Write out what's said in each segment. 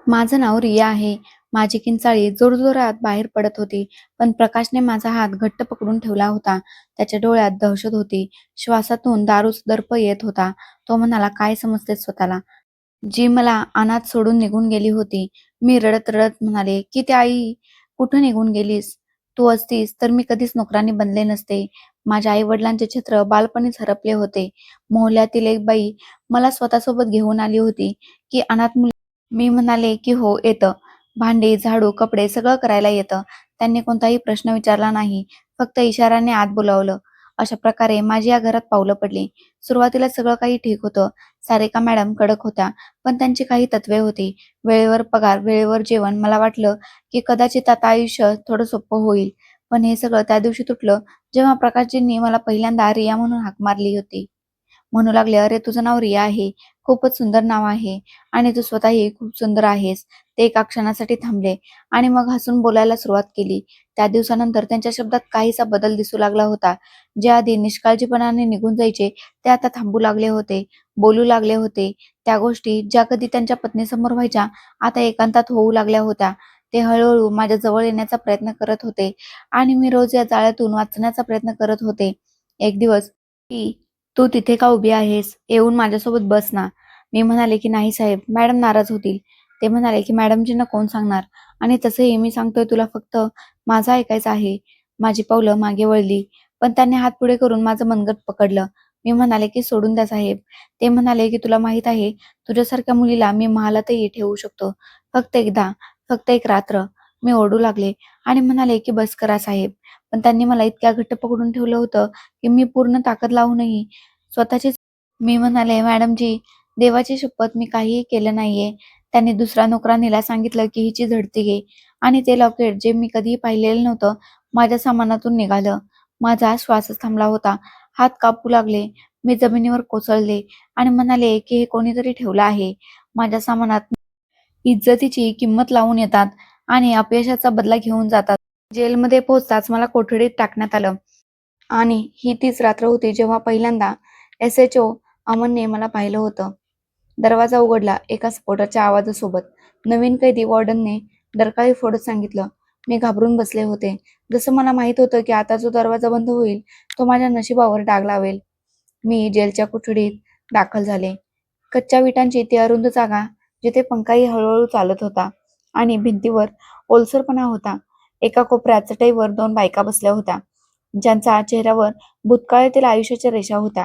माझं नाव रिया आहे. माझी किंचाळी जोरजोरात बाहेर पडत होती, पण प्रकाशने माझा हात घट्ट पकडून ठेवला होता. त्याच्या डोळ्यात दहशत होती. श्वासातून दारूचा दर्प येत होता. तो म्हणाला, "काय समजतेस स्वतःला? जी मला अनाथ सोडून निघून गेली होती." मी रडत-रडत म्हणाले, "की आई, कुठं निघून गेलीस? तू असतीस तर मी कधीच नोकरानी बनले नसते." माझ्या आई-वडिलांचे छत्र बालपणीच हरपले होते. मोहल्ल्यातील एक बाई मला स्वतःसोबत घेऊन आली होती, की अनाथ मुली मी म्हणाले, की "हो, येतं. भांडी, झाडू, कपडे सगळं करायला येतं." त्यांनी कोणताही प्रश्न विचारला नाही. फक्त इशाऱ्याने आत बोलावलं. अशा प्रकारे माझी या घरात पावलं पडली. सुरुवातीला सगळं काही ठीक होतं. सारिका मॅडम कडक होत्या, पण त्यांची काही तत्त्वे होती. वेळेवर पगार, वेळेवर जेवण. मला वाटलं, की कदाचित आता आयुष्य थोडं सोपं होईल. पण हे सगळं त्या दिवशी तुटलं, जेव्हा प्रकाशजींनी मला पहिल्यांदा रिया म्हणून हाक मारली होती. म्हणू लागले, "अरे, तुझं नाव रिया आहे. खूपच सुंदर नाव आहे आणि तू स्वतःही खूप सुंदर आहेस." ते एका क्षणासाठी थांबले आणि मग हसून बोलायला सुरुवात केली. त्या दिवसानंतर त्यांच्या शब्दात काहीसा बदल दिसू लागला होता. जे आधी निष्काळजीपणाने निघून जायचे, ते आता थांबू लागले होते, बोलू लागले होते. त्या गोष्टी ज्या कधी त्यांच्या पत्नीसमोर व्हायच्या, आता एकांतात होऊ लागल्या होत्या. ते हळूहळू माझ्या जवळ येण्याचा प्रयत्न करत होते आणि मी रोज या जाळ्यातून वाचण्याचा प्रयत्न करत होते. एक दिवस, "की तू तिथे का उभी आहेस? येऊन माझ्यासोबत बस ना." मी म्हणाले, की "नाही साहेब, मॅडम नाराज होतील." ते म्हणाले, की "मॅडमजींना कोण सांगणार? आणि तसंही मी सांगतोय तुला फक्त माझं ऐकायचं आहे." माझी पावलं मागे वळली, पण त्यांनी हात पुढे करून माझं मनगट पकडलं. मी म्हणाले, की "सोडून द्या साहेब." ते म्हणाले, की "तुला माहीत आहे, तुझ्यासारख्या मुलीला मी महालातही ठेवू शकतो. फक्त एकदा, फक्त एक रात्र." मी ओरडू लागले आणि म्हणाले, की "बस करा साहेब." पण त्यांनी मला इतक्या घट्ट पकडून ठेवलं होतं, की मी पूर्ण ताकद लावूनही स्वतःचीच मी म्हणाले, "मॅडमजी, देवाची शपथ मी काहीही केलं नाहीये." त्यांनी दुसऱ्या नोकराणीला सांगितलं, की "हिची झडती घे." आणि ते लॉकेट, जे मी कधीही पाहिलेलं नव्हतं, माझ्या सामानातून निघालं. माझा श्वासच थांबला होता. हात कापू लागले. मी जमिनीवर कोसळले आणि म्हणाले, की "हे कोणीतरी ठेवलं आहे." माझ्या सामानात इज्जतीची किंमत लावून येतात आणि अपयशाचा बदला घेऊन जातात. जेलमध्ये पोहोचताच मला कोठडीत टाकण्यात आलं. आणि ही तीच रात्र होती जेव्हा पहिल्यांदा एस.एच.ओ. अमनने मला पाहिलं होतं. दरवाजा उघडला एका स्फोटाच्या आवाजासोबत. नवीन कैदी वॉर्डनने डरकाळी फोडत सांगितलं. मी घाबरून बसले होते. जसं मला माहीत होतं की आता जो दरवाजा बंद होईल तो माझ्या नशिबावर डाग लावेल. मी जेलच्या कोठडीत दाखल झाले. कच्च्या विटांची ती अरुंद जागा जिथे पंखाही हळूहळू चालत होता आणि भिंतीवर ओलसरपणा होता. एका कोपऱ्यात चटईवर 2 बायका बसल्या होत्या, ज्यांच्या चेहऱ्यावर भूतकाळातील आयुष्याच्या रेषा होत्या.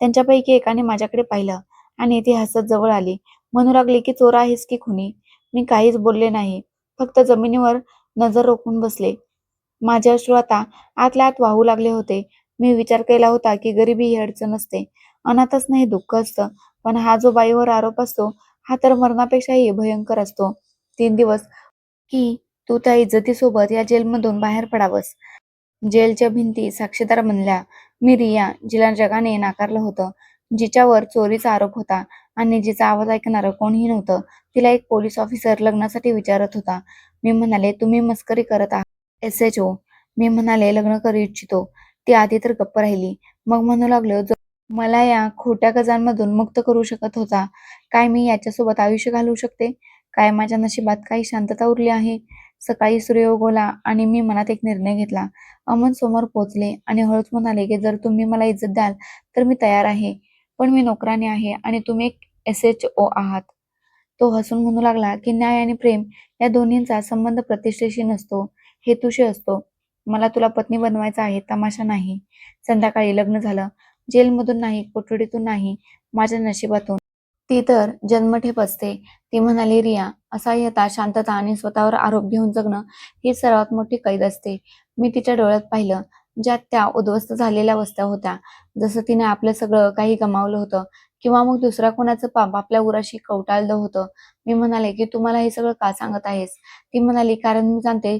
त्यांच्यापैकी एकाने माझ्याकडे पाहिलं आणि ती हसत जवळ आली. म्हणू लागली, की "चोर आहेस की खुनी?" मी काहीच बोलले नाही. फक्त जमिनीवर नजर रोखून बसले. माझे अश्रू आता आतल्या आत वाहू लागले होते. मी विचार केला होता, की गरिबी ही अडचण असते. अनाथ असणं हे दुःख असतं. पण हा जो बाईवर आरोप असतो, हा तर मरणापेक्षाही भयंकर असतो. 3 दिवस की तू त्या इज्जतीसोबत या जेलमधून बाहेर पडावंस. जेलच्या भिंती साक्षीदार बनल्या. मी रिया, जिला जगाने नाकारलं होतं, जिच्यावर चोरीचा आरोप होता आणि जिचा आवाज ऐकणारं कोणीही नव्हतं, तिला एक पोलीस ऑफिसर लग्नासाठी विचारत होता. मी म्हणाले, "तुम्ही मस्करी करत आहात." एस.एच.ओ. मी म्हणाले, "लग्न करू इच्छितो." ती आधी तर गप्प राहिली. मग म्हणू लागलो, "जो मला या खोट्या गजांमधून मुक्त करू शकत होता, काय मी याच्यासोबत आयुष्य घालवू शकते? काय माझ्या नशिबात काही शांतता उरली आहे?" सकाळी सूर्य उगवला आणि मी मनात एक निर्णय घेतला. अमन समोर पोहोचले आणि हळूच म्हणाले, की "जर तुम्ही मला इज्जत द्याल तर मी तयार आहे. पण मी नोकरानी आहे आणि तुम्ही एक एस.एच.ओ. आहात." तो हसून म्हणू लागला, की "न्याय आणि प्रेम या दोन्हींचा संबंध प्रतिष्ठेशी नसतो, हेतूशी असतो. मला तुला पत्नी बनवायचं आहे, तमाशा नाही." संध्याकाळी लग्न झालं. जेलमधून नाही, कोठडीतून नाही, माझ्या नशिबातून. ती तर जन्मठेप असते. ती म्हणाली, "रिया, असहाय्यता, शांतता आणि स्वतःवर आरोप घेऊन जगणं ही सर्वात मोठी कैद असते." मी तिच्या डोळ्यात पाहिलं, ज्यात त्या उद्ध्वस्त झालेल्या वस्त्या होत्या. जसं तिने आपलं सगळं काही गमावलं होतं किंवा मग दुसऱ्या कोणाचं पाप आपल्या उराशी कवटाळलं होतं. मी म्हणाले, की "तू मला हे सगळं का सांगत आहेस?" ती म्हणाली, "कारण मी जाणते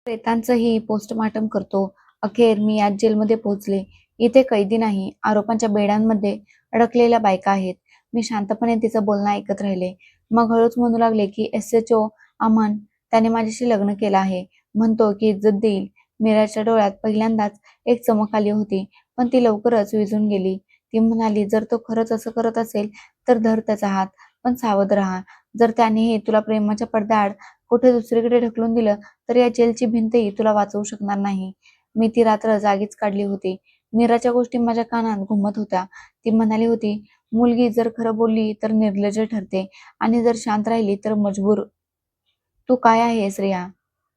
प्रेतांचंही पोस्टमार्टम करतो." अखेर मी याच जेलमध्ये पोहोचले. इथे कैदी नाही, आरोपांच्या बेड्यांमध्ये अडकलेल्या बायका आहेत. मी शांतपणे तिचं बोलणं ऐकत राहिले. मग हळूच म्हणू लागले, की "एस.एच.ओ. अमन, त्याने माझ्याशी लग्न केलं आहे. म्हणतो, की इज्जत देईल." मीराच्या डोळ्यात पहिल्यांदाच एक चमक आली होती, पण ती लवकरच विझून गेली. ती म्हणाली, "जर तो खरंच असं करत असेल, तर धर त्याचा हात, पण सावध राहा. जर त्यानेही तुला प्रेमाच्या पडद्याआड कुठे दुसरीकडे ढकलून दिलं तर या जेलची भिंतही तुला वाचवू शकणार नाही. मी ती रात्र जागीच काढली होती. मीराच्या गोष्टी माझ्या कानात घुमत होत्या. ती म्हणाली होती, मुलगी जर खरं बोलली तर निर्लज्ज ठरते आणि जर शांत राहिली तर मजबूर. तू काय आहेस रिया?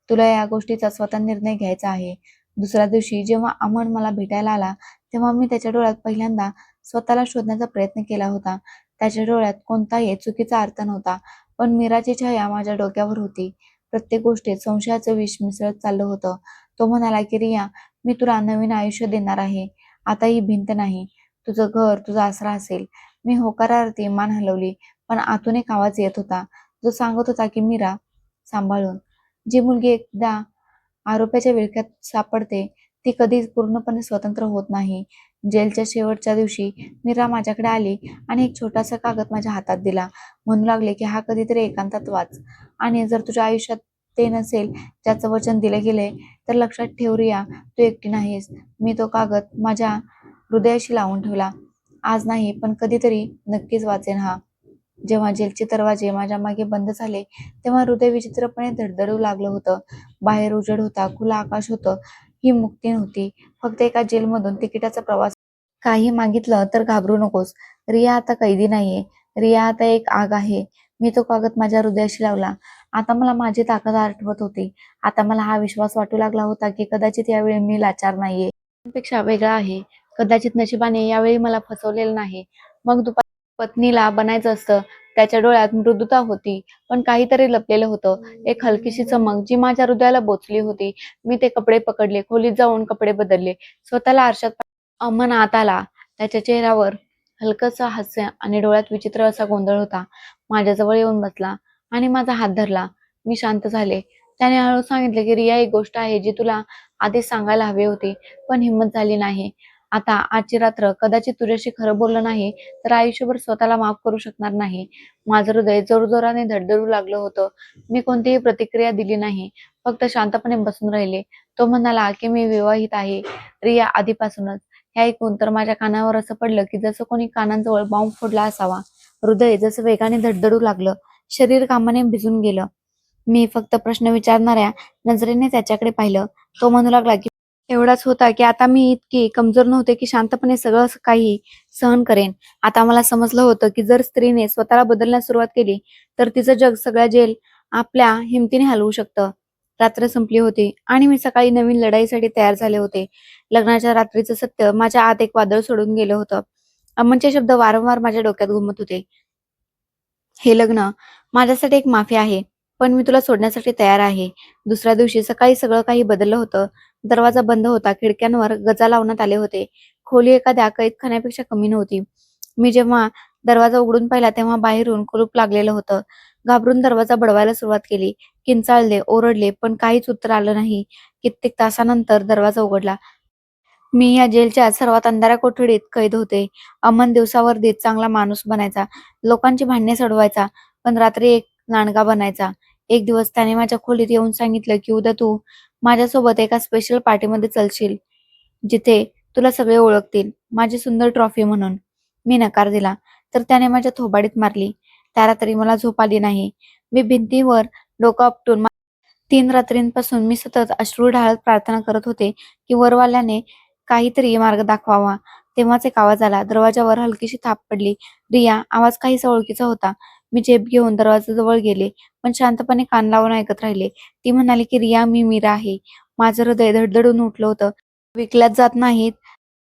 तुला या गोष्टीचा स्वतः निर्णय घ्यायचा आहे. दुसऱ्या दिवशी जेव्हा अमन मला भेटायला आला, तेव्हा मी त्याच्या डोळ्यात पहिल्यांदा स्वतःला शोधण्याचा प्रयत्न केला होता. त्याच्या डोळ्यात कोणताही चुकीचा अर्थ नव्हता, पण मीराची छाया माझ्या डोक्यावर होती. प्रत्येक गोष्टीत संशयाचं विष मिसळत चाललं होतं. तो म्हणाला की रिया, मी तुला नवीन आयुष्य देणार आहे. आता ही भिंत नाही, तुझं घर, तुझा आसरा असेल. मी होकारार्थी मान हलवली, पण आतून एक आवाज येत होता, जो सांगत होता की मीरा, सांभाळून. जी मुलगी एकदा आरोपाच्या विळख्यात सापडते ती कधीच पूर्णपणे स्वतंत्र होत नाही. जेलच्या शेवटच्या दिवशी मीरा माझ्याकडे आली आणि एक छोटासा कागद माझ्या हातात दिला. म्हणू लागले की हा कधीतरी एकांतात वाच, आणि जर तुझ्या आयुष्यात ते नसेल ज्याचं वचन दिले गेले तर लक्षात ठेव रिया, तू एकटी नाहीस. मी तो कागद माझ्या हृदयाशी लावून ठेवला. आज नाही पण कधीतरी नक्कीच वाचेन हा. जेव्हा जेलचे दरवाजे माझ्या मागे बंद झाले तेव्हा हृदय विचित्रपणे धडधडू लागलं होतं. बाहेर उजेड होता, खुलं आकाश होतं. ही मुक्ती नव्हती, फक्त एका जेलमधून तिकिटाचा प्रवास. काही मागितलं तर घाबरू नकोस. रिया आता कैदी नाहीये. रिया आता एक आग आहे. मी तो कागद माझ्या हृदयाशी लावला. आता मला माझी ताकद आठवत होती. आता मला हा विश्वास वाटू लागला होता की कदाचित यावेळी मी लाचार नाहीये, पेक्षा वेगळा आहे. कदाचित नशिबाने यावेळी मला फसवलेलं नाही. मग दुपारी पत्नीला बनायचं असतं. त्याच्या डोळ्यात मृदुता होती, पण काहीतरी लपलेलं होतं. एक हलकीशी चमक जी माझ्या हृदयाला बोचली होती. मी ते कपडे पकडले, खोलीत जाऊन कपडे बदलले, स्वतःला आरशात अमन आत आला. त्याच्या चेहऱ्यावर हलकंसं हास्य आणि डोळ्यात विचित्र असा गोंधळ होता. माझ्याजवळ येऊन बसला आणि माझा हात धरला. मी शांत झाले. त्याने हळू सांगितले की रिया, एक गोष्ट आहे जी तुला आधीच सांगायला हवी होती, पण हिंमत झाली नाही. आता आजची रात्र कदाचित तुझ्याशी खरं बोललं नाही तर आयुष्यभर स्वतःला माफ करू शकणार नाही. माझं हृदय जोरजोराने धडधडू लागलं होतं. मी कोणतीही प्रतिक्रिया दिली नाही, फक्त शांतपणे बसून राहिले. तो म्हणाला की मी विवाहित आहे रिया, आधीपासूनच. हे ऐकून तर माझ्या कानावर असं पडलं की जसं कोणी कानांजवळ बॉम्ब फोडला असावा. हृदय जसं वेगाने धडधडू लागलं, शरीर कामाने भिजून गेलं. मी फक्त प्रश्न विचारणाऱ्या नजरेने त्याच्याकडे पाहिलं. तो म्हणू लागला की एवढाच होता की आता मी इतकी कमजोर नव्हते की शांतपणे सगळं काही सहन करेन. आता मला समजलं होतं की जर स्त्रीने स्वतःला बदलण्यास सुरुवात केली तर तिचं जग सगळ्या जेल आपल्या हिमतीने हलवू शकतं. रात्र संपली होती आणि मी सकाळी नवीन लढाईसाठी तयार झाले होते. लग्नाच्या रात्रीचं सत्य माझ्या आत एक वादळ सोडून गेलं होतं. अमनचे शब्द वारंवार माझ्या डोक्यात घुमत होते. हे लग्न माझ्यासाठी एक माफी आहे, पण मी तुला सोडण्यासाठी तयार आहे. दुसऱ्या दिवशी सकाळी सगळं काही बदललं होतं. दरवाजा बंद होता, खिडक्यांवर गजा लावण्यात आले होते. खोली एखाद्या कैदखान्यापेक्षा कमी नव्हती. मी जेव्हा दरवाजा उघडून पाहिला तेव्हा बाहेरून कुलूप लागलेलं होतं. घाबरून दरवाजा बडवायला सुरुवात केली. किंचाळले, ओरडले, पण काहीच उत्तर आलं नाही. कित्येक तासानंतर दरवाजा उघडला. मी या जेलच्या सर्वात अंधाऱ्या कोठडीत कैद होते. अमन दिवसावर्धीत चांगला माणूस बनायचा, लोकांची भांडणे सोडवायचा, पण रात्री एक लांडगा बनायचा. एक दिवस त्याने माझ्या खोलीत येऊन सांगितलं की उद्या तू माझ्यासोबत एका स्पेशल पार्टीमध्ये चलशील, जिथे तुला सगळे ओळखतील, माझी सुंदर ट्रॉफी म्हणून. मी नकार दिला, तर त्याने माझ्या थोबाडीत मारली. त्या रात्री मला झोप आली नाही. मी भिंतीवर डोकं आपटून 3 रात्रींपासून मी सतत अश्रू ढाळत प्रार्थना करत होते की वरवाल्याने काहीतरी मार्ग दाखवावा. तेव्हाच एक आवाज आला. दरवाजावर हलकीशी थाप पडली. रिया, आवाज काहीसा ओळखीचा होता. मी झेप घेऊन दरवाजाजवळ गेले, पण शांतपणे कान लावून ऐकत राहिले. ती म्हणाली की रिया, मी मीरा आहे. माझं हृदय धडधडून उठलं होतं. विकल्यात जात नाहीत,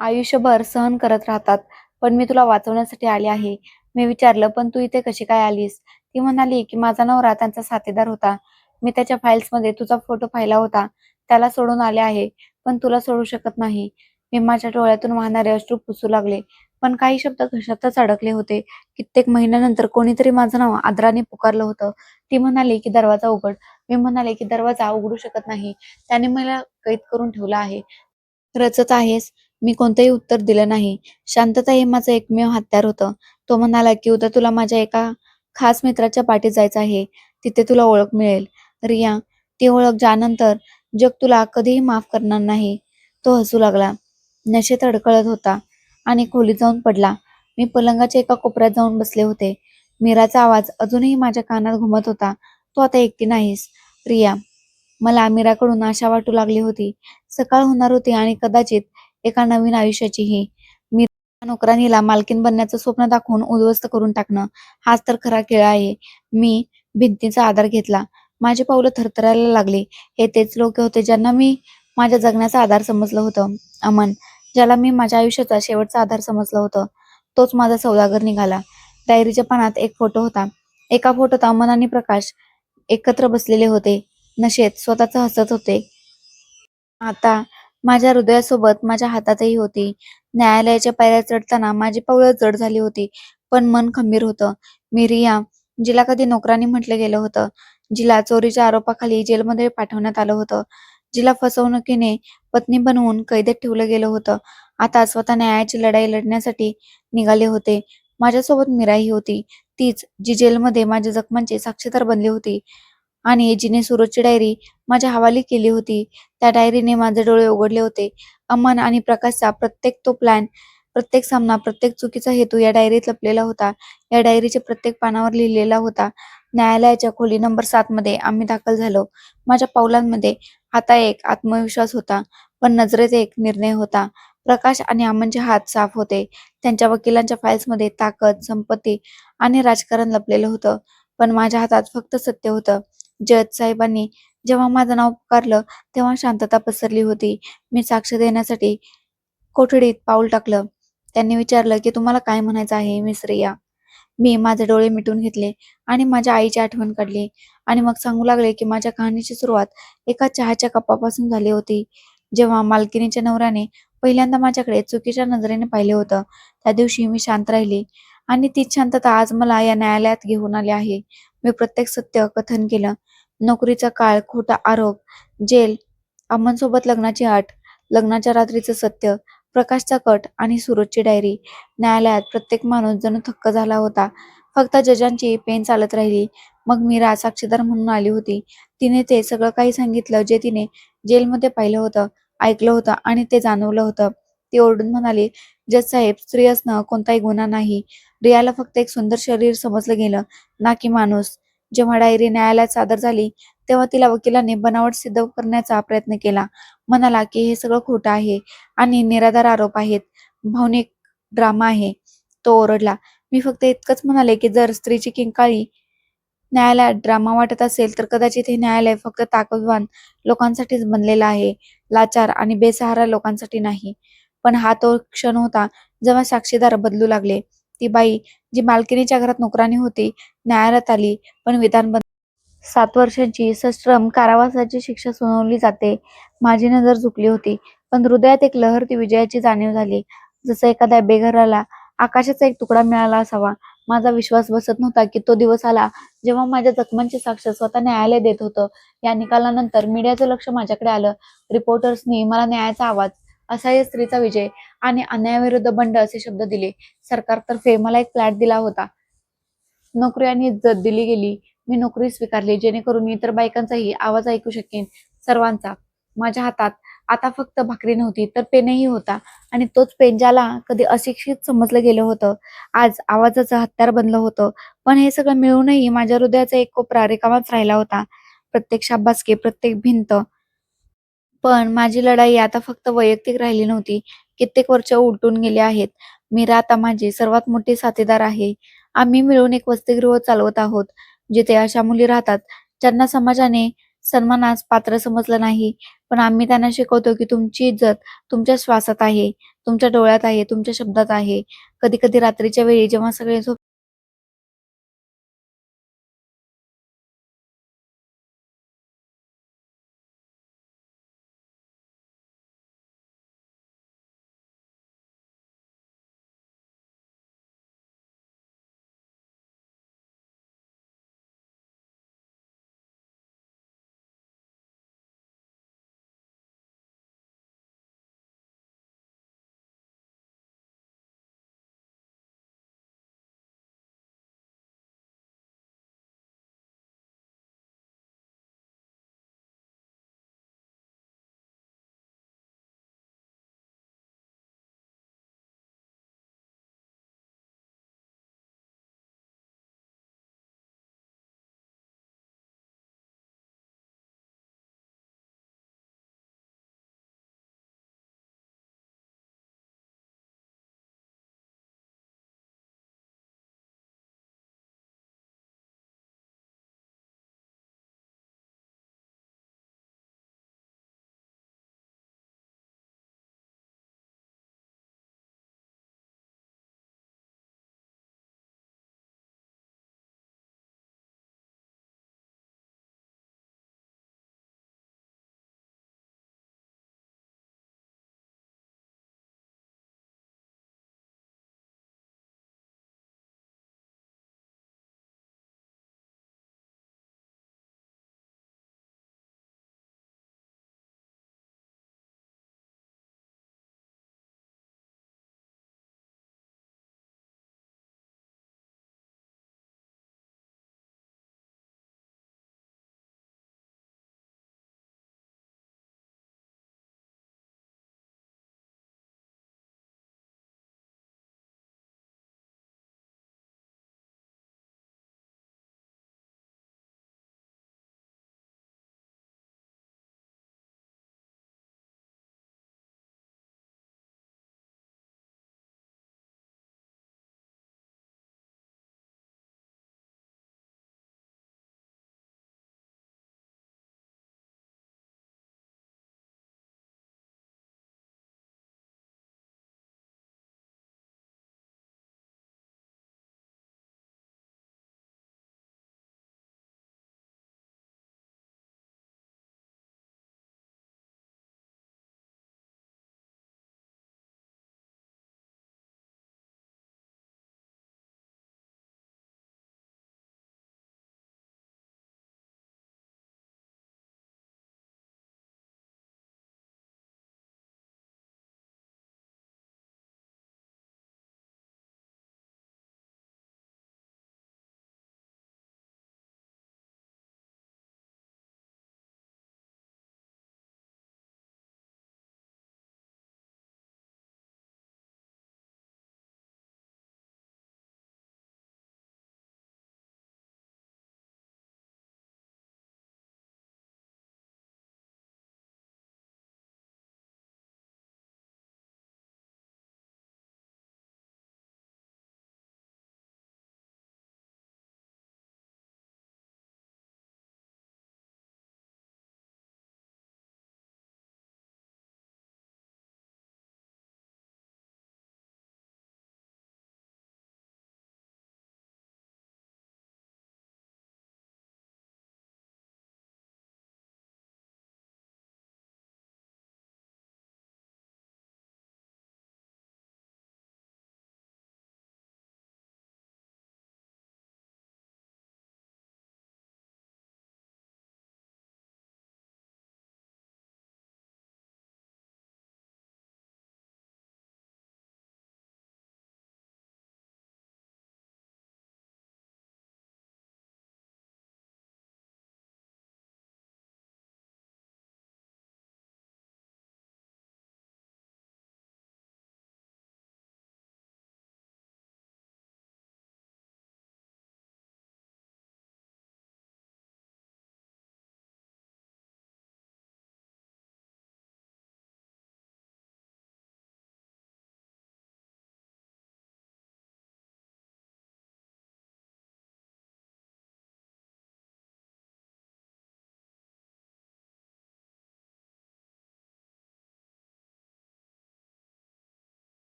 आयुष्यभर सहन करत राहतात, पण मी तुला वाचवण्यासाठी आले आहे. मी विचारलं, पण तू इथे कशी काय आलीस? ती म्हणाली की माझा नवरा त्यांचा साथीदार होता. मी त्याच्या फाईल्समध्ये तुझा फोटो पाहिला होता. त्याला सोडून आले आहे, पण तुला सोडू शकत नाही. मी माझ्या डोळ्यातून वाहणारे अश्रू पुसू लागले, पण काही शब्द घशातच अडकले होते. कित्येक महिन्यानंतर कोणीतरी माझं नाव आदराने पुकारलं होतं. ती म्हणाली की दरवाजा उघड. मी म्हणाले की दरवाजा उघडू शकत नाही. त्याने मला कैद करून ठेवलं आहे. रचत आहेस? मी कोणतंही उत्तर दिलं नाही. शांतता हे माझं एकमेव हत्यार होतं. तो म्हणाला की उद्या तुला माझ्या एका खास मित्राच्या पाठीत जायचं आहे. तिथे तुला ओळख मिळेल. रिया, ती ओळख ज्यानंतर जग तुला कधीही माफ करणार नाही. तो हसू लागला. नशेत अडखळत होता आणि खोलीत जाऊन पडला. मी पलंगाच्या एका कोपऱ्यात जाऊन बसले होते. मीराचा आवाज अजूनही माझ्या कानात घुमत होता. तू आता एकटी नाहीस, प्रिया. मला मीराकडून आशा वाटू लागली होती. सकाळ होणार होती आणि कदाचित एका नवीन आयुष्याचीही. मीरा नोकराणीला मालकीण बनण्याचं स्वप्न दाखवून उद्ध्वस्त करून टाकणं, हाच तर खरा खेळ आहे. मी भिंतीचा आधार घेतला. माझी पावलं थरथरायला लागली. हे तेच लोक होते ज्यांना मी माझ्या जगण्याचा आधार समजलं होतं. अमन, ज्याला मी माझ्या आयुष्याचा शेवटचा आधार समजलं होतं, तोच माझा सौदागर निघाला. डायरीच्या पानात एक फोटो होता. एका फोटोत अमन आणि प्रकाश एकत्र बसलेले होते. नशेत स्वतःच हसत होते. आता माझ्या हृदयासोबत माझ्या हातातही होती. न्यायालयाच्या पायऱ्या चढताना माझी पावलं जड झाली होती, पण मन खंबीर होतं. मी रिया, जिला कधी नोकरानी म्हटलं गेलं होतं, जिला चोरीच्या आरोपाखाली जेलमध्ये पाठवण्यात आलं होतं, जिला फसवणुकीने पत्नी बनवून कैदेत ठेवलं गेलं होतं, आता स्वतः न्यायाची लढाई लढण्यासाठी निघाले होते. माझ्यासोबत मीराही होती, तीच जी जेलमध्ये माझ्या जखमांची साक्षीदार बनली होती आणि जिने सुरजची डायरी माझ्या हवाली केली होती. त्या डायरीने माझे डोळे उघडले होते. अमन आणि प्रकाशचा प्रत्येक तो प्लॅन, प्रत्येक सामना, प्रत्येक चुकीचा हेतू या डायरीत लपलेला होता. या डायरीच्या प्रत्येक पानावर लिहिलेला होता. न्यायालयाच्या खोली नंबर 7 मध्ये आम्ही दाखल झालो. माझ्या पावलांमध्ये आता एक आत्मविश्वास होता, पण नजरेत एक निर्णय होता. प्रकाश आणि अमनचे हात साफ होते. त्यांच्या वकिलांच्या फाईल्समध्ये ताकद, संपत्ती आणि राजकारण लपलेलं होतं. पण माझ्या हातात फक्त सत्य होतं. जज साहेबांनी जेव्हा माझं नाव पुकारलं, तेव्हा शांतता पसरली होती. मी साक्ष देण्यासाठी कोठडीत पाऊल टाकलं. त्यांनी विचारलं की तुम्हाला काय म्हणायचं आहे मिस रिया? मी माझे डोळे मिटून घेतले आणि माझ्या आईची आठवण काढली आणि मग सांगू लागले की माझ्या कहाणीची सुरुवात एका चहाच्या कपापासून झाली होती. जेव्हा मालकिणीच्या नवऱ्याने पहिल्यांदा माझ्याकडे चुकीच्या नजरेने पाहिले होतं, त्या दिवशी मी शांत राहिली आणि तीच शांतता आज मला या न्यायालयात घेऊन आली आहे. मी प्रत्येक सत्य कथन केलं. नोकरीचा काळ, खोटा आरोप, जेल, अमनसोबत लग्नाची अट, लग्नाच्या रात्रीचं सत्य, प्रकाशचा कट आणि सुरजची डायरी. न्यायालयात प्रत्येक माणूस जणू थक्क झाला होता. फक्त जजांची पेन चालत राहिली. मग मीरा साक्षीदार म्हणून आली होती. तिने ते सगळं काही सांगितलं जे तिने जेलमध्ये पाहिलं होतं, ऐकलं होतं आणि ते जाणवलं होतं. ती ओरडून म्हणाली, जज साहेब, स्त्री असणं कोणताही गुन्हा नाही. रियाला फक्त एक सुंदर शरीर समजलं गेलं, ना की माणूस. जेव्हा डायरी न्यायालयात सादर झाली, तेव्हा तिला वकिलाने बनावट सिद्ध करण्याचा प्रयत्न केला. म्हणाला की हे सगळं खोटं आहे आणि निराधार आरोप आहेत, भावनिक ड्रामा आहे. तो ओरडला. मी फक्त इतकंच म्हणाले की जर स्त्रीची किंकाळी न्यायालयात ड्रामा वाटत असेल तर कदाचित हे न्यायालय फक्त ताकदवान लोकांसाठीच बनलेलं आहे, लाचार आणि बेसहारा लोकांसाठी नाही. पण हा तो क्षण होता जेव्हा साक्षीदार बदलू लागले. ती बाई जी मालकिणीच्या घरात नोकरानी होती, न्यायालयात आली, पण विधान 7 वर्षांची सश्रम कारावासाची शिक्षा सुनावली जाते. माझी नजर झुकली होती, पण हृदयात एक लहरती विजयाची जाणीव झाली. जसं एखाद्या बेघराला आकाशाचा एक तुकडा मिळाला असावा. माझा विश्वास बसत नव्हता की तो दिवस आला जेव्हा माझ्या जखमांची साक्ष स्वतः न्यायालय देत होतं. या निकालानंतर मीडियाचं लक्ष माझ्याकडे आलं. रिपोर्टर्सनी मला न्यायाचा आवाज, असहाय्य स्त्रीचा विजय आणि अन्यायाविरुद्ध बंड असे शब्द दिले. सरकारतर्फे मला एक फ्लॅट दिला होता. नोकरी आणि इज्जत दिली गेली. मी नोकरी स्वीकारली जेणेकरून इतर बायकांचाही आवाज ऐकू शकेन, सर्वांचा. माझ्या हातात आता फक्त भाकरी नव्हती तर पेनही होता आणि तोच पेन ज्याला कधी अशिक्षित समजलं गेलं होतं, आज आवाजाचं हत्यार बनलं होतं. पण हे सगळं मिळूनही माझ्या हृदयाचा एक कोपरा रिकामाच राहिला होता. प्रत्येक शाब्बासकी, प्रत्येक भिंत. पण माझी लढाई आता फक्त वैयक्तिक राहिली नव्हती. कित्येक वर्ष उलटून गेली आहेत. मीरा आता माझी सर्वात मोठी साथीदार आहे. आम्ही मिळून एक वसतिगृह चालवत आहोत, जिथे अशा मुली राहतात ज्यांना समाजाने सन्मानास पात्र समजलं नाही. पण आम्ही त्यांना शिकवतो की तुमची इज्जत तुमच्या श्वासात आहे, तुमच्या डोळ्यात आहे, तुमच्या शब्दात आहे. कधी कधी रात्रीच्या वेळी जेव्हा सगळे